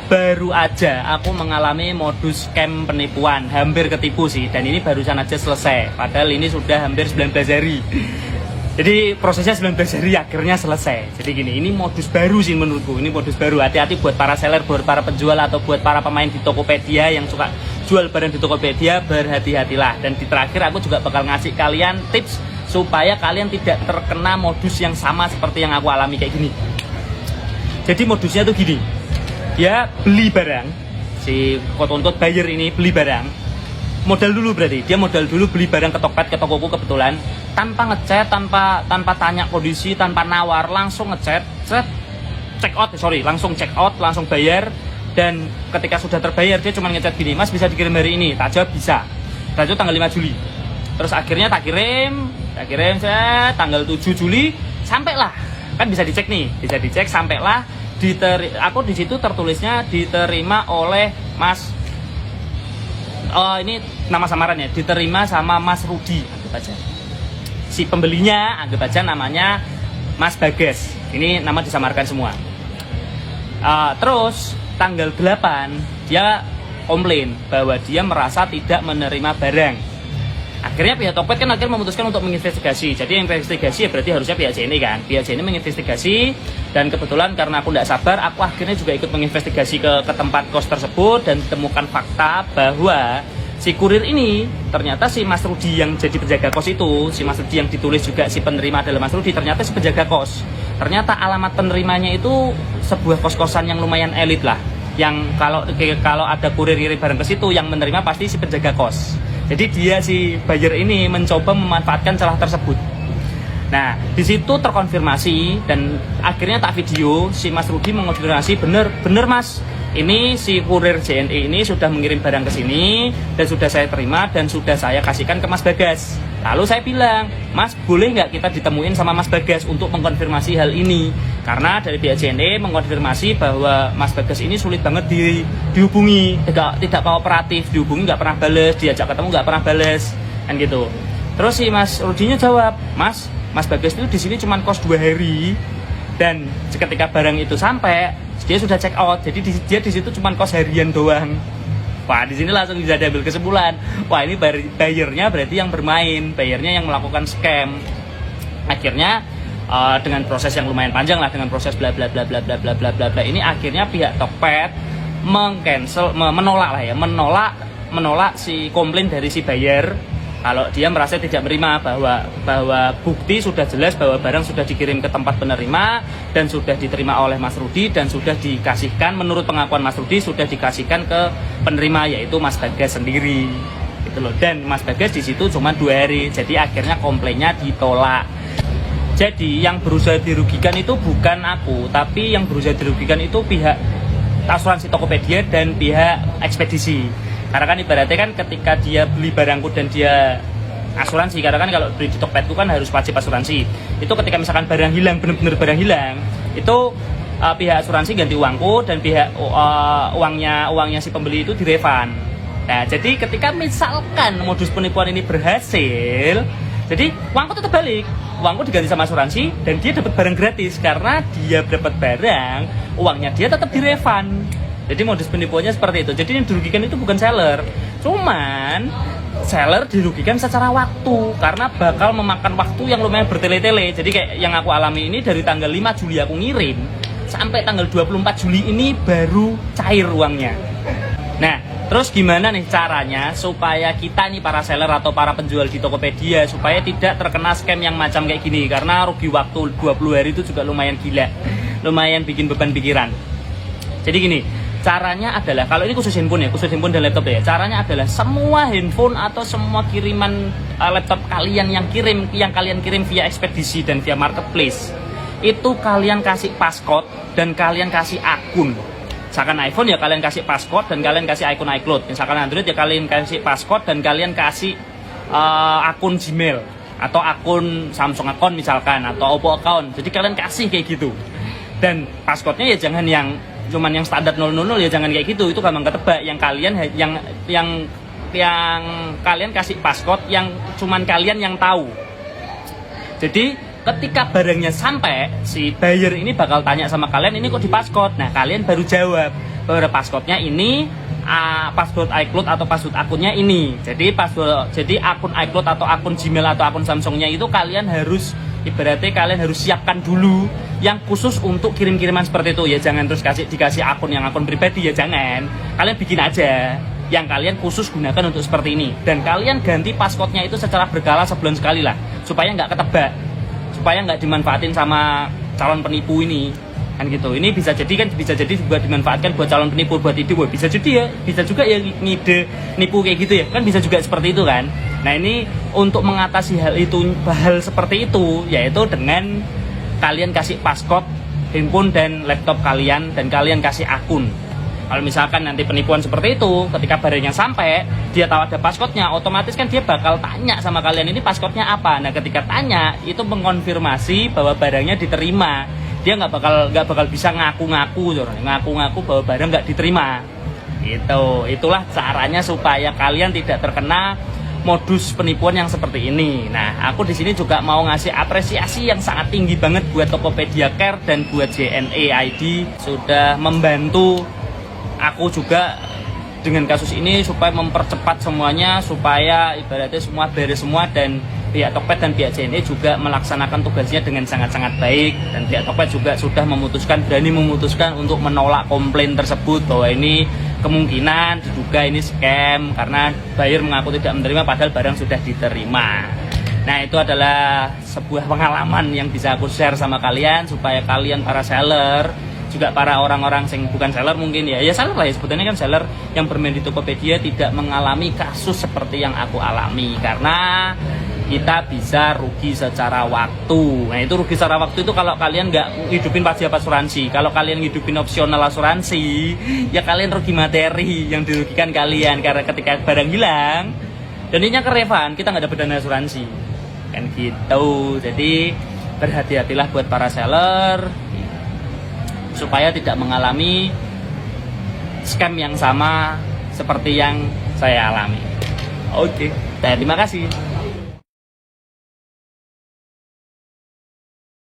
baru aja aku mengalami modus scam penipuan, hampir ketipu sih, dan ini barusan aja selesai, padahal ini sudah hampir 19 hari. Jadi prosesnya 19 hari akhirnya selesai. Jadi gini, ini modus baru sih menurutku, ini modus baru. Hati-hati buat para seller, buat para penjual, atau buat para pemain di Tokopedia yang suka jual barang di Tokopedia, berhati-hatilah. Dan di terakhir aku juga bakal ngasih kalian tips supaya kalian tidak terkena modus yang sama seperti yang aku alami kayak gini. Jadi modusnya tuh gini, dia beli barang, si quote-unquote buyer ini beli barang, modal dulu, berarti dia modal dulu beli barang ke Tokped, ke tokoku kebetulan, tanpa ngechat, tanpa tanya kondisi, tanpa nawar, langsung ngechat, langsung check out, langsung bayar. Dan ketika sudah terbayar dia cuma ngechat gini, "Mas bisa dikirim hari ini?" Tak jawab bisa. Dan itu tanggal 5 Juli. Terus akhirnya tak kirim saya tanggal 7 Juli sampailah. Kan bisa dicek nih, bisa dicek sampailah. Aku di situ tertulisnya diterima oleh Mas, ini nama samaran ya, diterima sama Mas Rudi, anggap aja. Si pembelinya anggap aja namanya Mas Bagas. Ini nama disamarkan semua. Terus tanggal 8 dia komplain bahwa dia merasa tidak menerima barang. Akhirnya pihak Tokped kan akhirnya memutuskan untuk menginvestigasi. Jadi yang investigasi ya berarti harusnya pihak JNE kan. Pihak JNE menginvestigasi, dan kebetulan karena aku tidak sabar, aku akhirnya juga ikut menginvestigasi ke tempat kos tersebut, dan ditemukan fakta bahwa si kurir ini ternyata si Mas Rudi yang jadi penjaga kos itu, si Mas Rudi yang ditulis juga si penerima adalah Mas Rudi, ternyata si penjaga kos. Ternyata alamat penerimanya itu sebuah kos-kosan yang lumayan elit lah. Yang kalau ada kurir kirim barang ke situ, yang menerima pasti si penjaga kos. Jadi dia si buyer ini mencoba memanfaatkan celah tersebut. Nah, di situ terkonfirmasi, dan akhirnya tak video si Mas Rudi mengonfirmasi, bener Mas, ini si kurir JNE ini sudah mengirim barang ke sini dan sudah saya terima dan sudah saya kasihkan ke Mas Bagas. Lalu saya bilang, "Mas, boleh nggak kita ditemuin sama Mas Bagas untuk mengkonfirmasi hal ini?" Karena dari pihak JNE mengkonfirmasi bahwa Mas Bagas ini sulit banget dihubungi, tidak kooperatif, dihubungi nggak pernah bales, diajak ketemu nggak pernah bales, kan gitu. Terus si Mas Rudinya jawab, Mas Bagas itu di sini cuma kos 2 hari, dan ketika barang itu sampai dia sudah check out, jadi dia di situ cuma kos harian doang. Wah, di sini langsung bisa diambil kesimpulan. Wah, ini bayarnya berarti yang bermain, bayarnya yang melakukan scam. Akhirnya dengan proses yang lumayan panjang lah, dengan proses bla bla bla bla bla bla bla bla bla, ini akhirnya pihak Tokped menolak si komplain dari si buyer. Kalau dia merasa tidak menerima bahwa bukti sudah jelas bahwa barang sudah dikirim ke tempat penerima dan sudah diterima oleh Mas Rudi, dan sudah dikasihkan, menurut pengakuan Mas Rudi, sudah dikasihkan ke penerima, yaitu Mas Bagas sendiri gitu loh. Dan Mas Bagas di situ cuma 2 hari, jadi akhirnya komplainnya ditolak. Jadi yang berusaha dirugikan itu bukan aku, tapi yang berusaha dirugikan itu pihak asuransi Tokopedia dan pihak ekspedisi. Karena kan ibaratnya kan ketika dia beli barangku dan dia asuransi, karena kan kalau beli di Tokped itu kan harus wajib asuransi. Itu ketika misalkan barang hilang, benar-benar barang hilang, itu pihak asuransi ganti uangku, dan pihak uangnya si pembeli itu direfund. Nah, jadi ketika misalkan modus penipuan ini berhasil, jadi uangku tetap balik, uangku diganti sama asuransi, dan dia dapat barang gratis. Karena dia dapat barang, uangnya dia tetap direfund. Jadi modus penipuannya seperti itu. Jadi yang dirugikan itu bukan seller, cuman seller dirugikan secara waktu, karena bakal memakan waktu yang lumayan bertele-tele. Jadi kayak yang aku alami ini, dari tanggal 5 Juli aku ngirim sampai tanggal 24 Juli ini baru cair uangnya. Nah, terus gimana nih caranya supaya kita nih para seller atau para penjual di Tokopedia supaya tidak terkena scam yang macam kayak gini? Karena rugi waktu 20 hari itu juga lumayan gila, lumayan bikin beban pikiran. Jadi gini, caranya adalah, kalau ini khusus handphone dan laptop ya, caranya adalah semua handphone atau semua kiriman laptop kalian yang kalian kirim via ekspedisi dan via marketplace, itu kalian kasih passcode dan kalian kasih akun. Misalkan iPhone ya kalian kasih passcode dan kalian kasih akun iCloud. Misalkan Android ya kalian kasih passcode dan kalian kasih akun Gmail atau akun Samsung account misalkan, atau Oppo account. Jadi kalian kasih kayak gitu. Dan passcode-nya ya jangan yang cuman yang standar 000 ya, jangan kayak gitu, itu gampang ketebak. Yang kalian kasih passcode yang cuman kalian yang tahu. Jadi ketika barangnya sampai, si buyer ini bakal tanya sama kalian, ini kok di passcode. Nah, kalian baru jawab, bahwa passcode-nya ini, password iCloud atau password akunnya ini. Jadi akun iCloud atau akun Gmail atau akun Samsungnya itu kalian harus, ibaratnya kalian harus siapkan dulu yang khusus untuk kirim-kiriman seperti itu ya. Jangan terus dikasih akun pribadi ya, jangan. Kalian bikin aja yang kalian khusus gunakan untuk seperti ini, dan kalian ganti passcode-nya itu secara berkala sebulan sekali lah, supaya nggak ketebak, supaya nggak dimanfaatin sama calon penipu ini kan gitu. Ini bisa jadi buat dimanfaatkan buat calon penipu, buat itu bisa jadi ya, bisa juga ya ngide nipu kayak gitu ya kan, bisa juga seperti itu kan. Nah ini untuk mengatasi hal seperti itu, yaitu dengan kalian kasih passcode handphone dan laptop kalian, dan kalian kasih akun. Kalau misalkan nanti penipuan seperti itu, ketika barangnya sampai, dia tahu ada passcode-nya, otomatis kan dia bakal tanya sama kalian, ini passcode-nya apa. Nah ketika tanya, itu mengonfirmasi bahwa barangnya diterima. Dia nggak bakal bisa ngaku-ngaku bahwa barang nggak diterima. Itulah caranya supaya kalian tidak terkena modus penipuan yang seperti ini. Nah, aku di sini juga mau ngasih apresiasi yang sangat tinggi banget buat Tokopedia Care dan buat JNE ID sudah membantu aku juga dengan kasus ini supaya mempercepat semuanya, supaya ibaratnya semua beres semua, dan pihak Tokped dan pihak JNE juga melaksanakan tugasnya dengan sangat-sangat baik, dan pihak Tokped juga sudah berani memutuskan untuk menolak komplain tersebut bahwa ini kemungkinan diduga ini scam karena buyer mengaku tidak menerima padahal barang sudah diterima. Nah itu adalah sebuah pengalaman yang bisa aku share sama kalian, supaya kalian para seller, juga para orang-orang yang bukan seller mungkin ya seller lah ya, sebetulnya kan seller yang bermain di Tokopedia tidak mengalami kasus seperti yang aku alami, karena kita bisa rugi secara waktu. Nah itu rugi secara waktu itu kalau kalian nggak ngidupin wajib asuransi. Kalau kalian ngidupin opsional asuransi, ya kalian rugi materi yang dirugikan kalian, karena ketika barang hilang dan ini ke refund, kita nggak dapat dana asuransi kan gitu. Jadi berhati-hatilah buat para seller supaya tidak mengalami scam yang sama seperti yang saya alami. Oke, terima kasih.